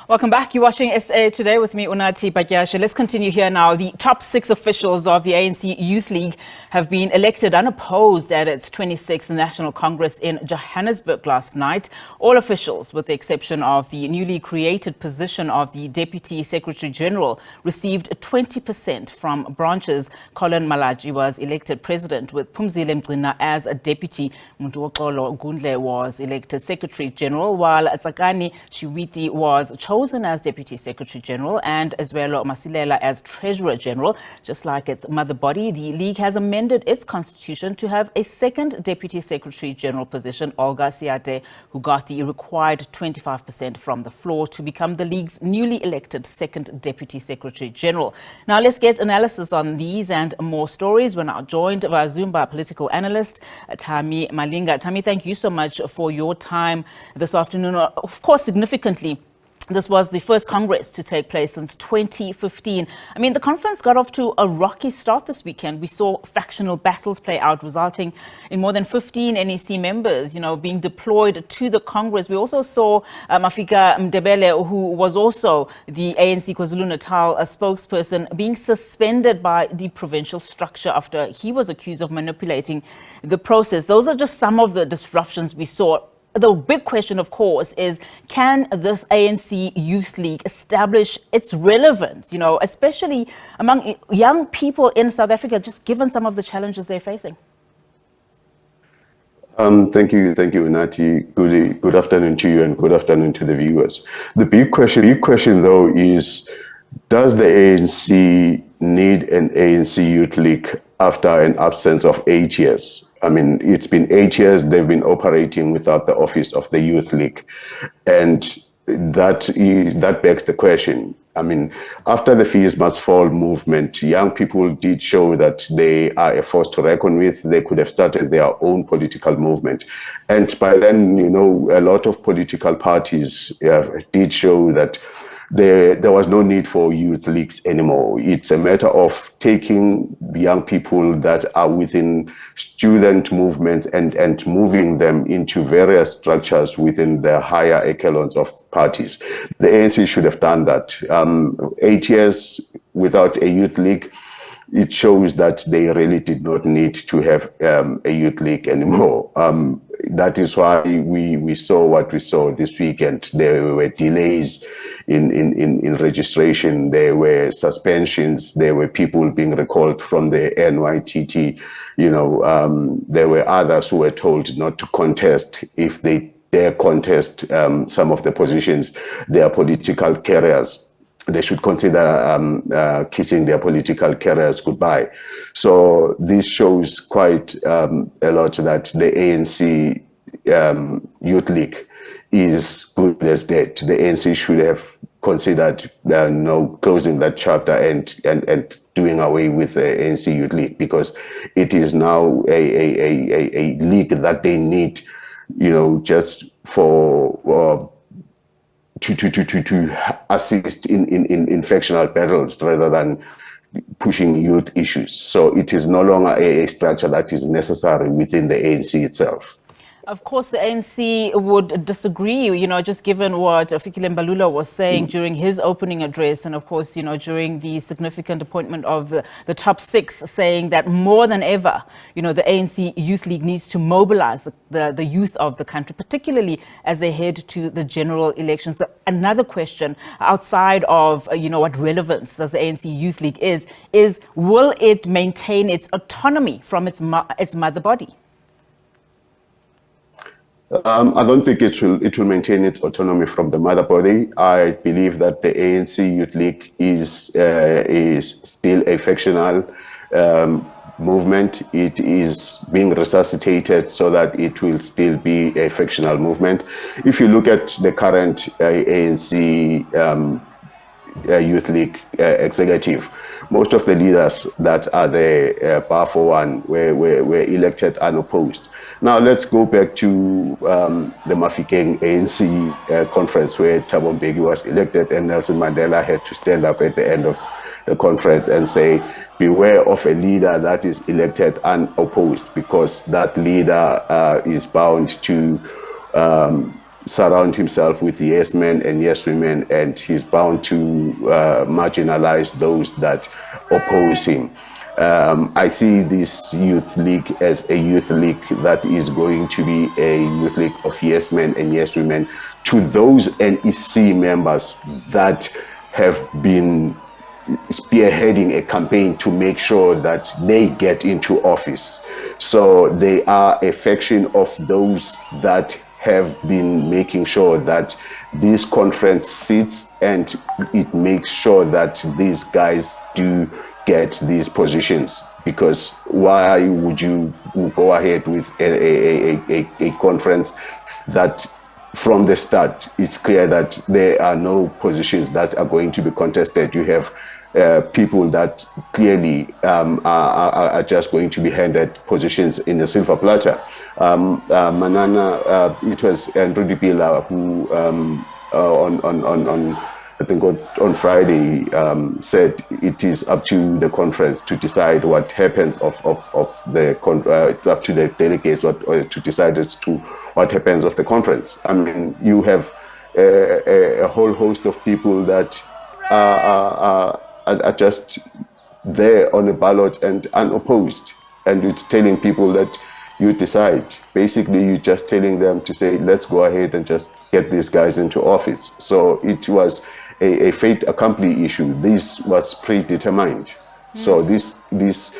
Welcome back. You're watching SA Today with me, Unathi Patyashe. Let's continue here now. The top 6 officials of the ANC Youth League have been elected unopposed at its 26th National Congress in Johannesburg last night. All officials, with the exception of the newly created position of the Deputy Secretary General, received 20% from branches. Collen Malatji was elected president, with Phumzile Mgcina as a deputy. Ngudle was elected Secretary General, while Tsakani Shiviti was chosen as Deputy Secretary General and Zwelo Masilela as Treasurer General. Just like its mother body, the League has amended its constitution to have a second Deputy Secretary General position, Olga, Seate, who got the required 25% from the floor to become the League's newly elected second Deputy Secretary General. Now let's get analysis on these and more stories. We're now joined via Zoom by political analyst Tami Malinga. Tami, thank you so much for your time this afternoon. Of course, significantly, this was the first Congress to take place since 2015. I mean, the conference got off to a rocky start this weekend. We saw factional battles play out, resulting in more than 15 NEC members, being deployed to the Congress. We also saw Mafika Ndebele, who was also the ANC KwaZulu-Natal spokesperson, being suspended by the provincial structure after he was accused of manipulating the process. Those are just some of the disruptions we saw. The big question, of course, is can this ANC Youth League establish its relevance, especially among young people in South Africa, just given some of the challenges they're facing? Thank you, Unathi. Good afternoon to you and good afternoon to the viewers. The big question though is, does the ANC need an ANC Youth League after an absence of 8 years? I mean, it's been 8 years they've been operating without the office of the Youth League. And that begs the question. I mean, after the Fees Must Fall movement, young people did show that they are a force to reckon with. They could have started their own political movement. And by then, a lot of political parties did show that there was no need for youth leagues anymore. It's a matter of taking young people that are within student movements and moving them into various structures within the higher echelons of parties. The ANC should have done that. 8 years without a youth league, it shows that they really did not need to have a youth league anymore. That is why we saw what we saw this weekend. There were delays in registration, there were suspensions, there were people being recalled from the NYTT. There were others who were told not to contest. If they dare contest some of the positions, their political careers, they should consider kissing their political careers goodbye. So this shows quite a lot that the ANC Youth League is good as dead. The ANC should have considered closing that chapter and doing away with the ANC Youth League, because it is now a league that they need, just for to assist in factional battles rather than pushing youth issues. So it is no longer a structure that is necessary within the ANC itself. Of course, the ANC would disagree, just given what Fikile Mbalula was saying during his opening address. And of course, during the significant appointment of the top 6, saying that more than ever, the ANC Youth League needs to mobilize the youth of the country, particularly as they head to the general elections. Another question outside of, what relevance does the ANC Youth League is will it maintain its autonomy from its mother body? I don't think it will maintain its autonomy from the mother body. I believe that the ANC Youth League is still a factional movement. It is being resuscitated so that it will still be a factional movement. If you look at the current ANC Youth League executive, most of the leaders that are there, bar for one, were elected unopposed. Now let's go back to the Mafikeng ANC conference where Thabo Mbeki was elected, and Nelson Mandela had to stand up at the end of the conference and say, beware of a leader that is elected unopposed, because that leader is bound to surround himself with yes men and yes women, and he's bound to marginalize those that oppose him. I see this youth league as a youth league that is going to be a youth league of yes men and yes women to those NEC members that have been spearheading a campaign to make sure that they get into office. So they are a faction of those that have been making sure that this conference sits and it makes sure that these guys do get these positions. Because why would you go ahead with a conference that from the start it's clear that there are no positions that are going to be contested? You have people that clearly are just going to be handed positions in a silver platter. It was Andrew Pila who on I think on Friday said it is up to the conference to decide what happens it's up to the delegates to decide as to what happens of the conference. I mean, you have a whole host of people that are just there on a ballot and unopposed, and it's telling people that you decide. Basically, you're just telling them to say, let's go ahead and just get these guys into office. So it was a fait accompli issue. This was predetermined. So this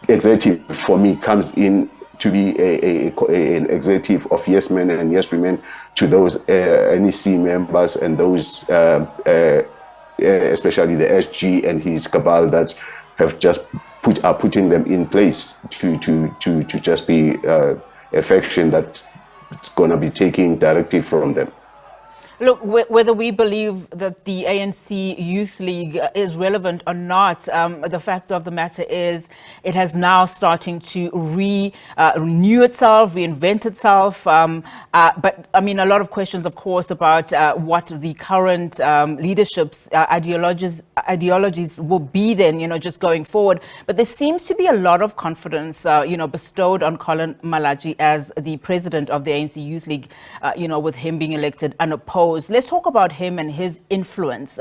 executive for me comes in to be an executive of yes men and yes women to those NEC members and those especially the SG and his cabal that have just are putting them in place to just be a faction that it's going to be taking directive from them. Look, whether we believe that the ANC Youth League is relevant or not, the fact of the matter is it has now starting to renew itself, reinvent itself. But I mean, a lot of questions, of course, about what the current leadership's ideologies will be then, just going forward. But there seems to be a lot of confidence, bestowed on Collen Malatji as the president of the ANC Youth League, with him being elected unopposed. Let's talk about him and his influence.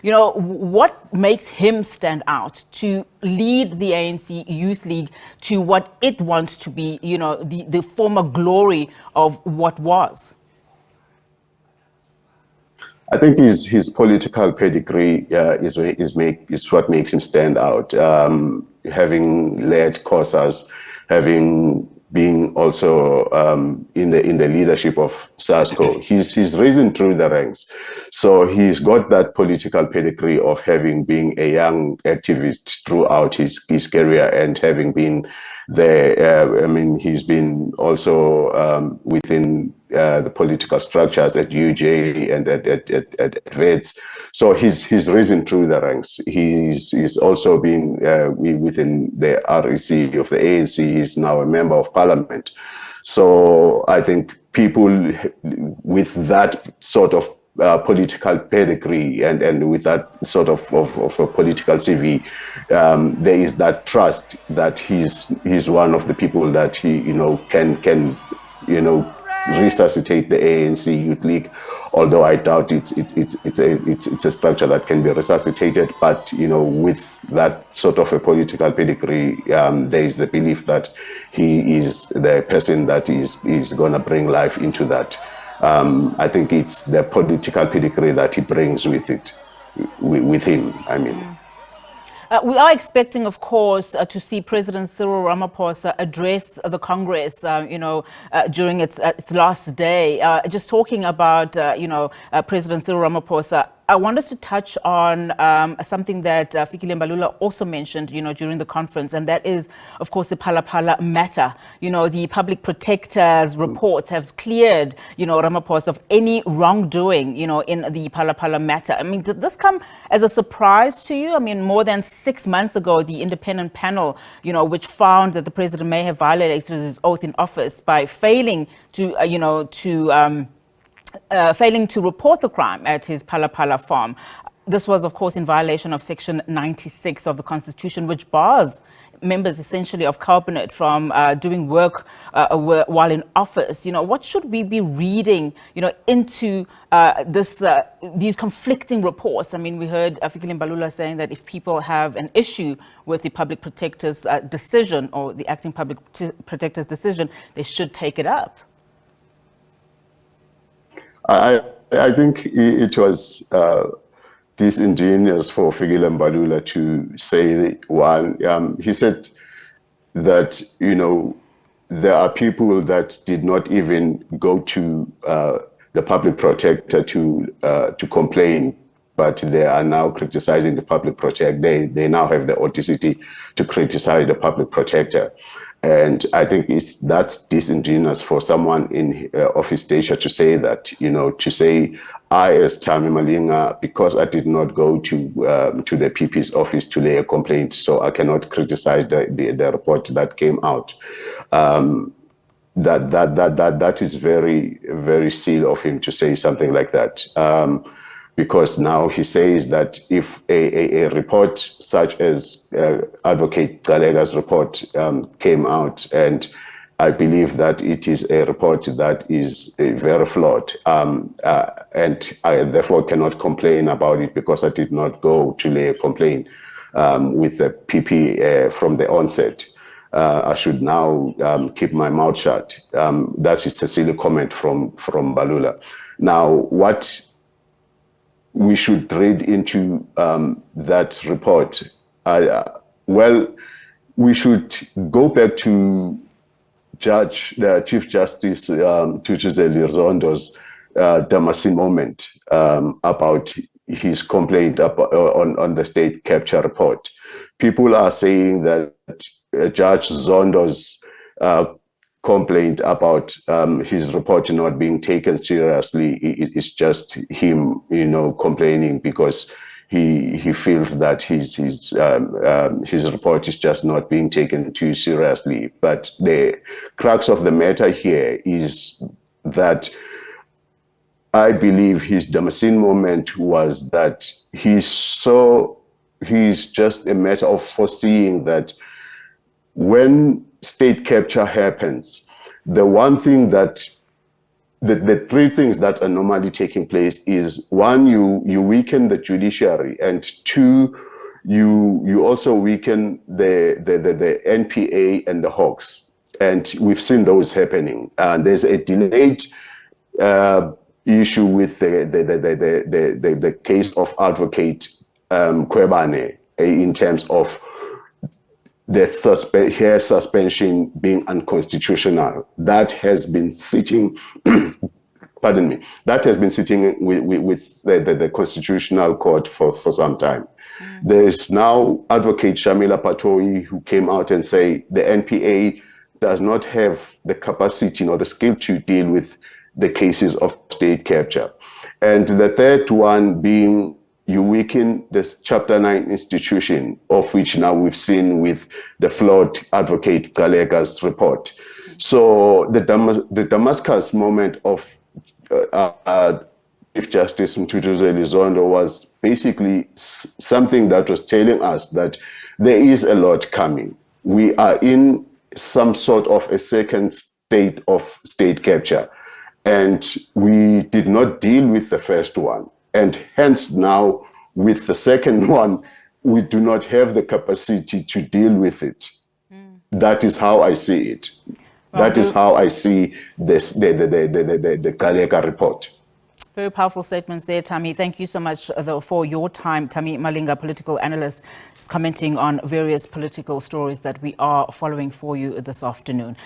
What makes him stand out to lead the ANC Youth League to what it wants to be, the former glory of what was? I think his political pedigree is what makes him stand out. Having led COSAS, having being also in the leadership of SASCO, he's risen through the ranks. So he's got that political pedigree of having been a young activist throughout his career and having been there. He's been also within the political structures at UJ and at VETS. So he's risen through the ranks. He's also been within the REC of the ANC. He's now a member of parliament. So I think people with that sort of political pedigree and with that sort of a political CV, there is that trust that he's one of the people that he can resuscitate the ANC Youth League, although I doubt it's a structure that can be resuscitated. But with that sort of a political pedigree, there is the belief that he is the person that is going to bring life into that. I think it's the political pedigree that he brings with him. We are expecting, of course, to see President Cyril Ramaphosa address the Congress, during its last day. Just talking about, President Cyril Ramaphosa, I want us to touch on something that Fikile Mbalula also mentioned, during the conference, and that is, of course, the Phala matter. The public protector's reports have cleared, Ramaphosa of any wrongdoing, in the Phala matter. Did this come as a surprise to you? More than 6 months ago, the independent panel, which found that the president may have violated his oath in office by failing to, failing to report the crime at his Phala farm. This was, of course, in violation of Section 96 of the Constitution, which bars members essentially of cabinet from doing work while in office. What should we be reading, into these conflicting reports? I mean, we heard Fikile Mbalula saying that if people have an issue with the public protector's decision or the acting public protector's decision, they should take it up. I think it was disingenuous for Fikile Mbalula to say he said that, there are people that did not even go to the public protector to complain, but they are now criticizing the public protector. They now have the audacity to criticize the public protector. And I think that's disingenuous for someone of his stature to say that, to say, I, as Tami Malinga, because I did not go to the PP's office to lay a complaint, so I cannot criticize the report that came out. That is very, very silly of him to say something like that. Because now he says that if a report such as Advocate Galega's report came out, and I believe that it is a report that is very flawed, and I therefore cannot complain about it because I did not go to lay a complaint with the PP from the onset. I should now keep my mouth shut. That is a silly comment from Mbalula. Now, what we should read into that report? Well, we should go back to the Chief Justice Mthunzile Zondo's Damascene moment about his complaint on the state capture report. People are saying that Judge Zondo's complaint about his report not being taken seriously is just him, complaining because he feels that his report is just not being taken too seriously. But the crux of the matter here is that I believe his Damascene moment was that he's just a matter of foreseeing that when state capture happens, the three things that are normally taking place is, one, you weaken the judiciary, and two, you also weaken the NPA and the Hawks, and we've seen those happening. And there's a delayed issue with the case of Advocate Kwebane in terms of the suspension being unconstitutional. That has been sitting, pardon me, that has been sitting with the Constitutional Court for some time. There is now Advocate Shamila Patoi, who came out and say the NPA does not have the capacity nor the skill to deal with the cases of state capture. And the third one being, you weaken this Chapter 9 institution, of which now we've seen with the flawed Advocate Galega's report. So the Damascus moment of Chief Justice Mthunzile Zondo was basically something that was telling us that there is a lot coming. We are in some sort of a second state of state capture, and we did not deal with the first one. And hence now, with the second one, we do not have the capacity to deal with it. That is how I see it. That is how I see this, the Galega report. Very powerful statements there, Tami. Thank you so much for your time. Tami Malinga, political analyst, just commenting on various political stories that we are following for you this afternoon.